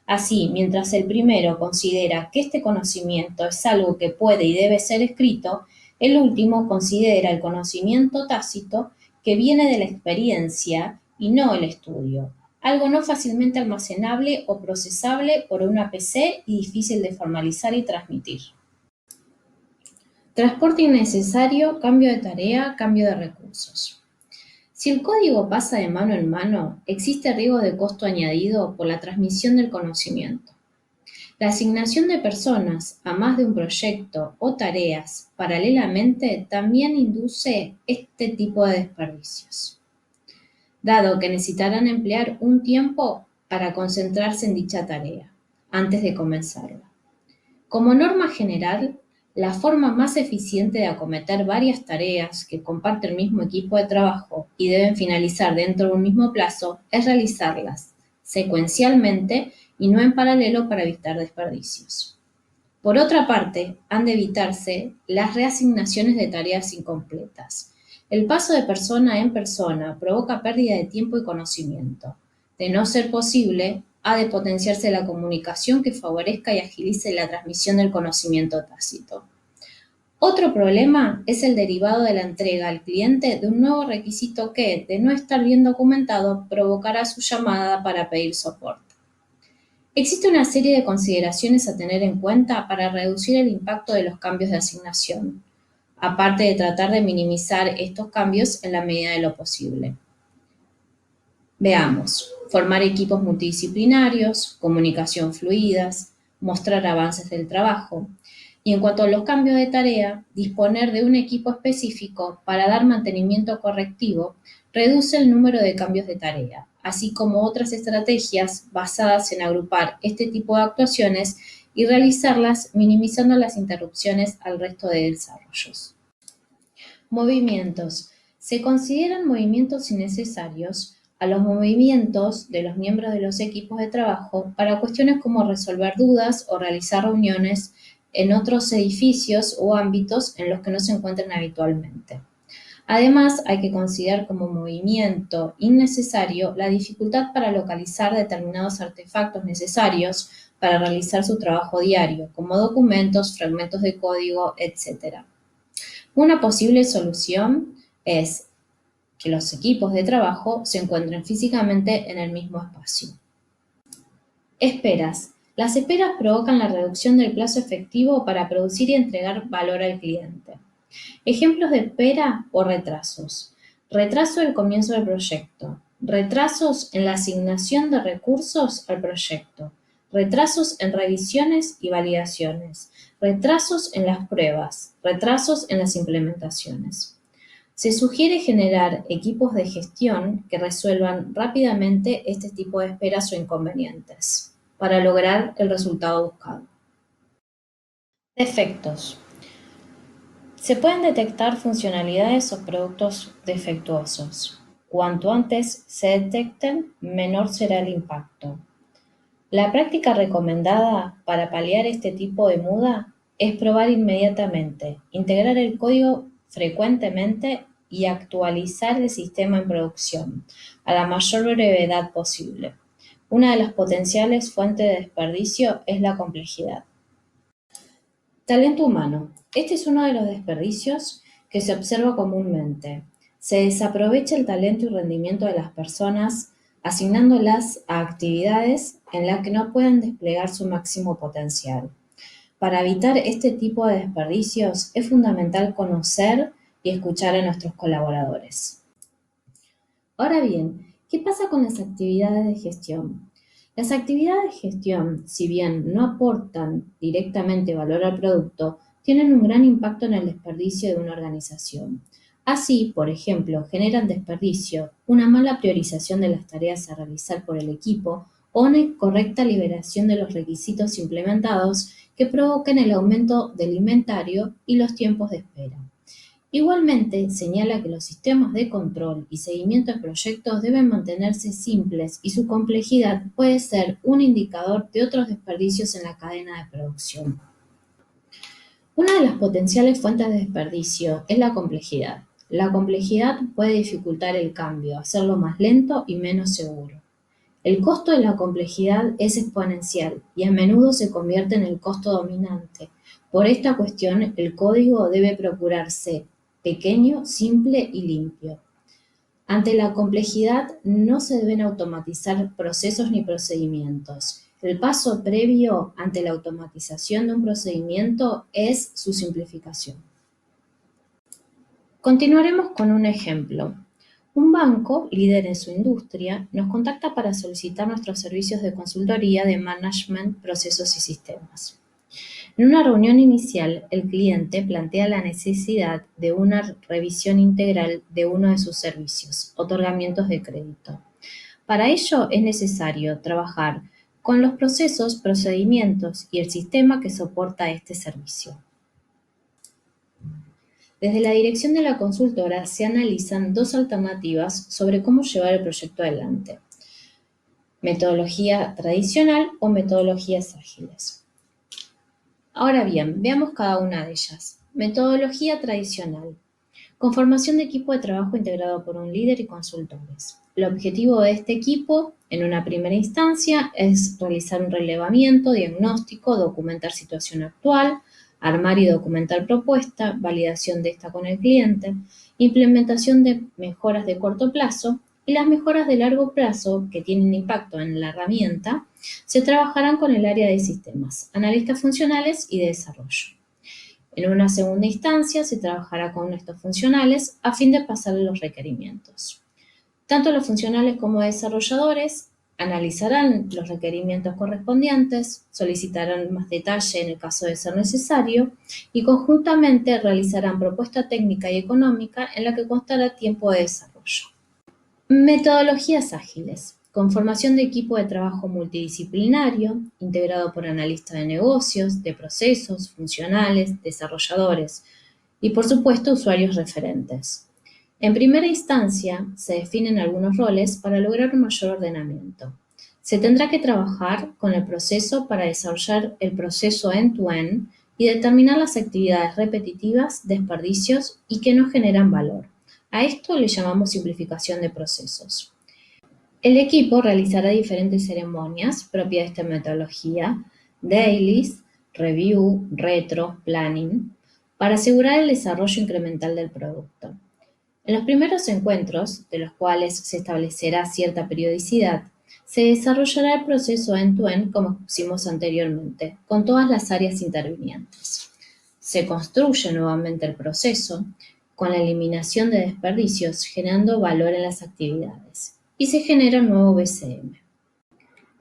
Así, mientras el primero considera que este conocimiento es algo que puede y debe ser escrito, el último considera el conocimiento tácito que viene de la experiencia y no el estudio, algo no fácilmente almacenable o procesable por una PC y difícil de formalizar y transmitir. Transporte innecesario, cambio de tarea, cambio de recursos. Si el código pasa de mano en mano, existe riesgo de costo añadido por la transmisión del conocimiento. La asignación de personas a más de un proyecto o tareas paralelamente también induce este tipo de desperdicios, dado que necesitarán emplear un tiempo para concentrarse en dicha tarea antes de comenzarla. Como norma general, la forma más eficiente de acometer varias tareas que comparten el mismo equipo de trabajo y deben finalizar dentro de un mismo plazo es realizarlas secuencialmente y no en paralelo para evitar desperdicios. Por otra parte, han de evitarse las reasignaciones de tareas incompletas. El paso de persona en persona provoca pérdida de tiempo y conocimiento. De no ser posible, ha de potenciarse la comunicación que favorezca y agilice la transmisión del conocimiento tácito. Otro problema es el derivado de la entrega al cliente de un nuevo requisito que, de no estar bien documentado, provocará su llamada para pedir soporte. Existe una serie de consideraciones a tener en cuenta para reducir el impacto de los cambios de asignación, aparte de tratar de minimizar estos cambios en la medida de lo posible. Veamos, formar equipos multidisciplinarios, comunicación fluidas, mostrar avances del trabajo y en cuanto a los cambios de tarea, disponer de un equipo específico para dar mantenimiento correctivo reduce el número de cambios de tarea, así como otras estrategias basadas en agrupar este tipo de actuaciones y realizarlas minimizando las interrupciones al resto de desarrollos. Movimientos. Se consideran movimientos innecesarios a los movimientos de los miembros de los equipos de trabajo para cuestiones como resolver dudas o realizar reuniones en otros edificios o ámbitos en los que no se encuentran habitualmente. Además, hay que considerar como movimiento innecesario la dificultad para localizar determinados artefactos necesarios para realizar su trabajo diario, como documentos, fragmentos de código, etc. Una posible solución es que los equipos de trabajo se encuentren físicamente en el mismo espacio. Esperas. Las esperas provocan la reducción del plazo efectivo para producir y entregar valor al cliente. Ejemplos de espera o retrasos. Retraso del comienzo del proyecto. Retrasos en la asignación de recursos al proyecto. Retrasos en revisiones y validaciones. Retrasos en las pruebas. Retrasos en las implementaciones. Se sugiere generar equipos de gestión que resuelvan rápidamente este tipo de esperas o inconvenientes para lograr el resultado buscado. Defectos. Se pueden detectar funcionalidades o productos defectuosos. Cuanto antes se detecten, menor será el impacto. La práctica recomendada para paliar este tipo de muda es probar inmediatamente, integrar el código frecuentemente y actualizar el sistema en producción a la mayor brevedad posible. Una de las potenciales fuentes de desperdicio es la complejidad. Talento humano. Este es uno de los desperdicios que se observa comúnmente. Se desaprovecha el talento y rendimiento de las personas asignándolas a actividades en las que no pueden desplegar su máximo potencial. Para evitar este tipo de desperdicios es fundamental conocer y escuchar a nuestros colaboradores. Ahora bien, ¿qué pasa con las actividades de gestión? Las actividades de gestión, si bien no aportan directamente valor al producto, tienen un gran impacto en el desperdicio de una organización. Así, por ejemplo, generan desperdicio, una mala priorización de las tareas a realizar por el equipo o una incorrecta liberación de los requisitos implementados que provoquen el aumento del inventario y los tiempos de espera. Igualmente, señala que los sistemas de control y seguimiento de proyectos deben mantenerse simples y su complejidad puede ser un indicador de otros desperdicios en la cadena de producción. Una de las potenciales fuentes de desperdicio es la complejidad. La complejidad puede dificultar el cambio, hacerlo más lento y menos seguro. El costo de la complejidad es exponencial y a menudo se convierte en el costo dominante. Por esta cuestión, el código debe procurarse pequeño, simple y limpio. Ante la complejidad no se deben automatizar procesos ni procedimientos. El paso previo ante la automatización de un procedimiento es su simplificación. Continuaremos con un ejemplo. Un banco, líder en su industria, nos contacta para solicitar nuestros servicios de consultoría de management, procesos y sistemas. En una reunión inicial, el cliente plantea la necesidad de una revisión integral de uno de sus servicios, otorgamientos de crédito. Para ello es necesario trabajar con los procesos, procedimientos y el sistema que soporta este servicio. Desde la dirección de la consultora se analizan dos alternativas sobre cómo llevar el proyecto adelante: metodología tradicional o metodologías ágiles. Ahora bien, veamos cada una de ellas. Metodología tradicional. Conformación de equipo de trabajo integrado por un líder y consultores. El objetivo de este equipo, en una primera instancia, es realizar un relevamiento, diagnóstico, documentar situación actual, armar y documentar propuesta, validación de esta con el cliente, implementación de mejoras de corto plazo y las mejoras de largo plazo que tienen impacto en la herramienta se trabajarán con el área de sistemas, analistas funcionales y de desarrollo. En una segunda instancia, se trabajará con estos funcionales a fin de pasarle los requerimientos. Tanto los funcionales como desarrolladores analizarán los requerimientos correspondientes, solicitarán más detalle en el caso de ser necesario y conjuntamente realizarán propuesta técnica y económica en la que constará tiempo de desarrollo. Metodologías ágiles. Conformación de equipo de trabajo multidisciplinario, integrado por analistas de negocios, de procesos, funcionales, desarrolladores y, por supuesto, usuarios referentes. En primera instancia, se definen algunos roles para lograr un mayor ordenamiento. Se tendrá que trabajar con el proceso para desarrollar el proceso end-to-end y determinar las actividades repetitivas, desperdicios y que no generan valor. A esto le llamamos simplificación de procesos. El equipo realizará diferentes ceremonias propias de esta metodología, dailies, review, retro, planning, para asegurar el desarrollo incremental del producto. En los primeros encuentros, de los cuales se establecerá cierta periodicidad, se desarrollará el proceso end-to-end como expusimos anteriormente, con todas las áreas intervinientes. Se construye nuevamente el proceso con la eliminación de desperdicios, generando valor en las actividades, y se genera un nuevo BCM.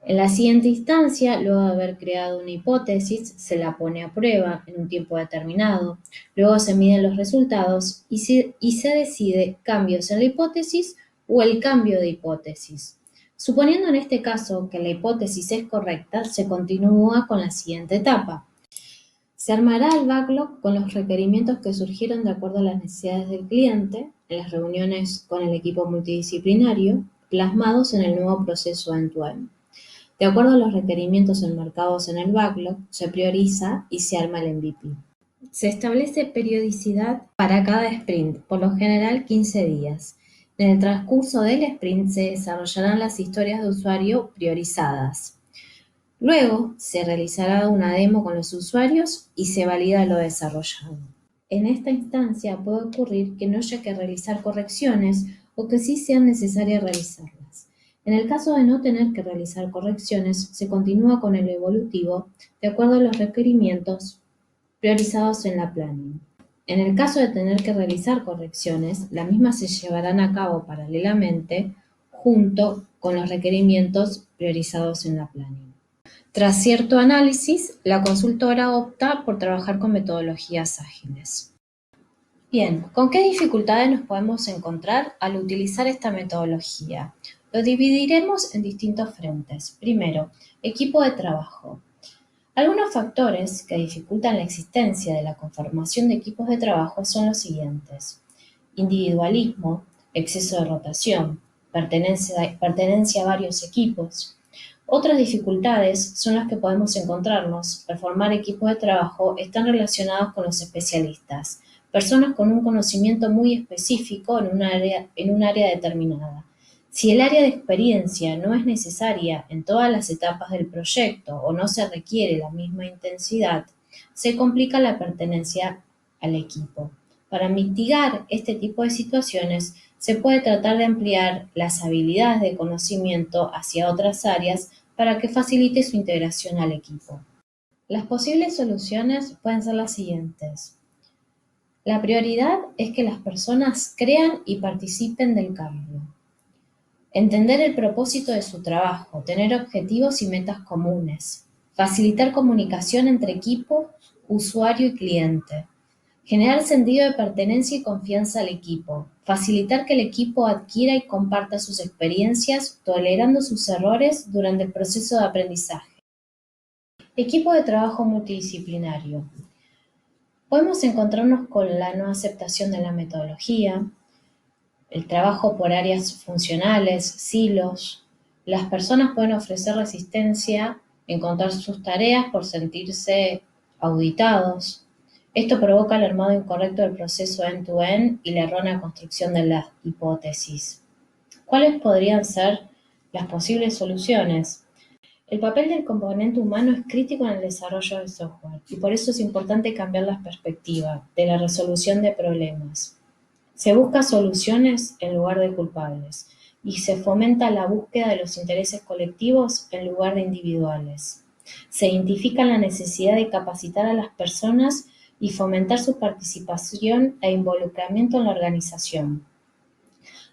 En la siguiente instancia, luego de haber creado una hipótesis, se la pone a prueba en un tiempo determinado, luego se miden los resultados y se decide cambios en la hipótesis o el cambio de hipótesis. Suponiendo en este caso que la hipótesis es correcta, se continúa con la siguiente etapa. Se armará el backlog con los requerimientos que surgieron de acuerdo a las necesidades del cliente en las reuniones con el equipo multidisciplinario, plasmados en el nuevo proceso end-to-end. De acuerdo a los requerimientos enmarcados en el backlog, se prioriza y se arma el MVP. Se establece periodicidad para cada sprint, por lo general 15 días. En el transcurso del sprint se desarrollarán las historias de usuario priorizadas. Luego se realizará una demo con los usuarios y se valida lo desarrollado. En esta instancia puede ocurrir que no haya que realizar correcciones o que sí sean necesarias realizarlas. En el caso de no tener que realizar correcciones, se continúa con el evolutivo de acuerdo a los requerimientos priorizados en la planning. En el caso de tener que realizar correcciones, las mismas se llevarán a cabo paralelamente junto con los requerimientos priorizados en la planning. Tras cierto análisis, la consultora opta por trabajar con metodologías ágiles. Bien, ¿con qué dificultades nos podemos encontrar al utilizar esta metodología? Lo dividiremos en distintos frentes. Primero, equipo de trabajo. Algunos factores que dificultan la existencia de la conformación de equipos de trabajo son los siguientes: individualismo, exceso de rotación, pertenencia a varios equipos. Otras dificultades son las que podemos encontrarnos al formar equipos de trabajo están relacionados con los especialistas, personas con un conocimiento muy específico en un área determinada. Si el área de experiencia no es necesaria en todas las etapas del proyecto o no se requiere la misma intensidad, se complica la pertenencia al equipo. Para mitigar este tipo de situaciones, se puede tratar de ampliar las habilidades de conocimiento hacia otras áreas para que facilite su integración al equipo. Las posibles soluciones pueden ser las siguientes. La prioridad es que las personas crean y participen del cambio. Entender el propósito de su trabajo, tener objetivos y metas comunes. Facilitar comunicación entre equipo, usuario y cliente. Generar sentido de pertenencia y confianza al equipo. Facilitar que el equipo adquiera y comparta sus experiencias, tolerando sus errores durante el proceso de aprendizaje. Equipo de trabajo multidisciplinario. Podemos encontrarnos con la no aceptación de la metodología, el trabajo por áreas funcionales, silos. Las personas pueden ofrecer resistencia en contar sus tareas por sentirse auditados. Esto provoca el armado incorrecto del proceso end-to-end y la errónea construcción de la hipótesis. ¿Cuáles podrían ser las posibles soluciones? El papel del componente humano es crítico en el desarrollo del software y por eso es importante cambiar la perspectiva de la resolución de problemas. Se busca soluciones en lugar de culpables. y se fomenta la búsqueda de los intereses colectivos en lugar de individuales. Se identifica la necesidad de capacitar a las personas y fomentar su participación e involucramiento en la organización,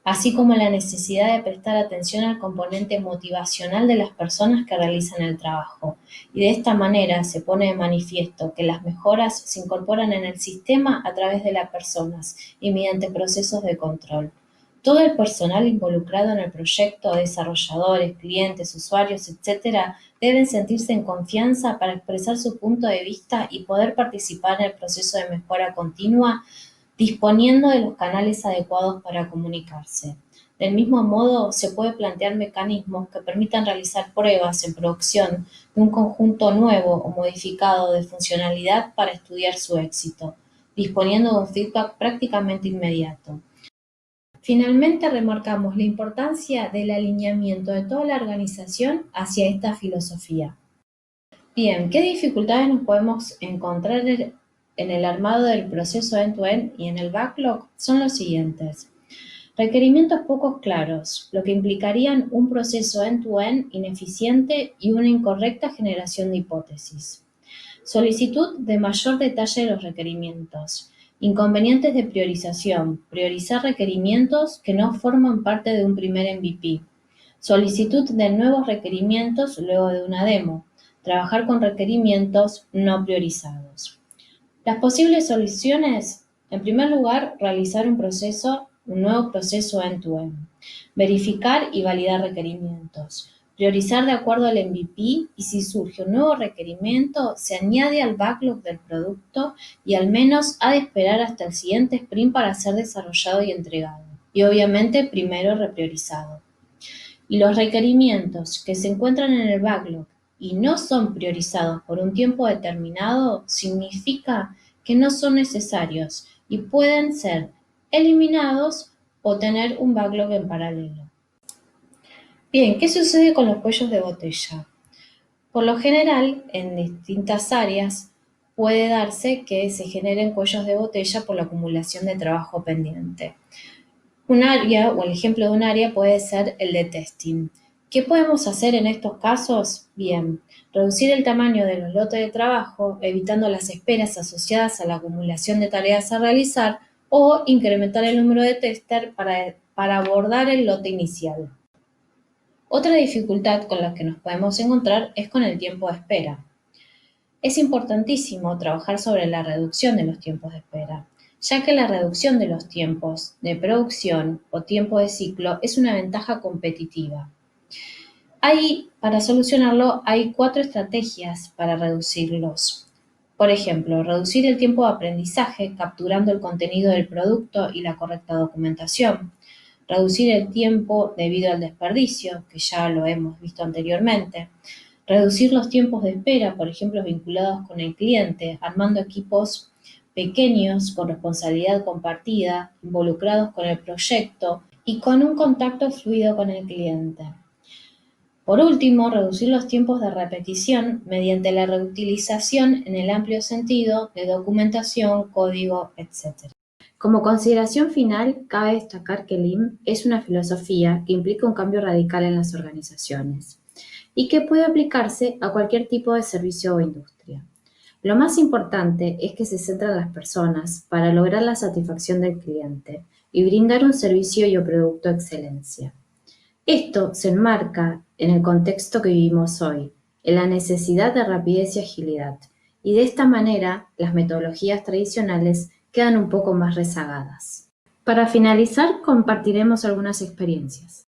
así como la necesidad de prestar atención al componente motivacional de las personas que realizan el trabajo. Y de esta manera se pone de manifiesto que las mejoras se incorporan en el sistema a través de las personas y mediante procesos de control. Todo el personal involucrado en el proyecto, desarrolladores, clientes, usuarios, etc., deben sentirse en confianza para expresar su punto de vista y poder participar en el proceso de mejora continua, disponiendo de los canales adecuados para comunicarse. Del mismo modo, se puede plantear mecanismos que permitan realizar pruebas en producción de un conjunto nuevo o modificado de funcionalidad para estudiar su éxito, disponiendo de un feedback prácticamente inmediato. Finalmente, remarcamos la importancia del alineamiento de toda la organización hacia esta filosofía. Bien, ¿qué dificultades nos podemos encontrar en el armado del proceso end-to-end y en el backlog? Son los siguientes. Requerimientos pocos claros, lo que implicarían un proceso end-to-end ineficiente y una incorrecta generación de hipótesis. Solicitud de mayor detalle de los requerimientos. Inconvenientes de priorización. Priorizar requerimientos que no forman parte de un primer MVP. Solicitud de nuevos requerimientos luego de una demo. Trabajar con requerimientos no priorizados. Las posibles soluciones: en primer lugar, realizar un nuevo proceso end-to-end. Verificar y validar requerimientos. Priorizar de acuerdo al MVP y si surge un nuevo requerimiento, se añade al backlog del producto y al menos ha de esperar hasta el siguiente sprint para ser desarrollado y entregado. Y obviamente primero repriorizado. Y los requerimientos que se encuentran en el backlog y no son priorizados por un tiempo determinado, significa que no son necesarios y pueden ser eliminados o tener un backlog en paralelo. Bien, ¿qué sucede con los cuellos de botella? Por lo general, en distintas áreas puede darse que se generen cuellos de botella por la acumulación de trabajo pendiente. Un área o el ejemplo de un área puede ser el de testing. ¿Qué podemos hacer en estos casos? Bien, reducir el tamaño de los lotes de trabajo, evitando las esperas asociadas a la acumulación de tareas a realizar, o incrementar el número de tester para abordar el lote inicial. Otra dificultad con la que nos podemos encontrar es con el tiempo de espera. Es importantísimo trabajar sobre la reducción de los tiempos de espera, ya que la reducción de los tiempos de producción o tiempo de ciclo es una ventaja competitiva. Para solucionarlo, hay 4 estrategias para reducirlos. Por ejemplo, reducir el tiempo de aprendizaje capturando el contenido del producto y la correcta documentación. Reducir el tiempo debido al desperdicio, que ya lo hemos visto anteriormente. Reducir los tiempos de espera, por ejemplo, vinculados con el cliente, armando equipos pequeños con responsabilidad compartida, involucrados con el proyecto y con un contacto fluido con el cliente. Por último, reducir los tiempos de repetición mediante la reutilización en el amplio sentido de documentación, código, etc. Como consideración final, cabe destacar que Lean es una filosofía que implica un cambio radical en las organizaciones y que puede aplicarse a cualquier tipo de servicio o industria. Lo más importante es que se centra en las personas para lograr la satisfacción del cliente y brindar un servicio y o producto de excelencia. Esto se enmarca en el contexto que vivimos hoy, en la necesidad de rapidez y agilidad, y de esta manera las metodologías tradicionales quedan un poco más rezagadas. Para finalizar, compartiremos algunas experiencias.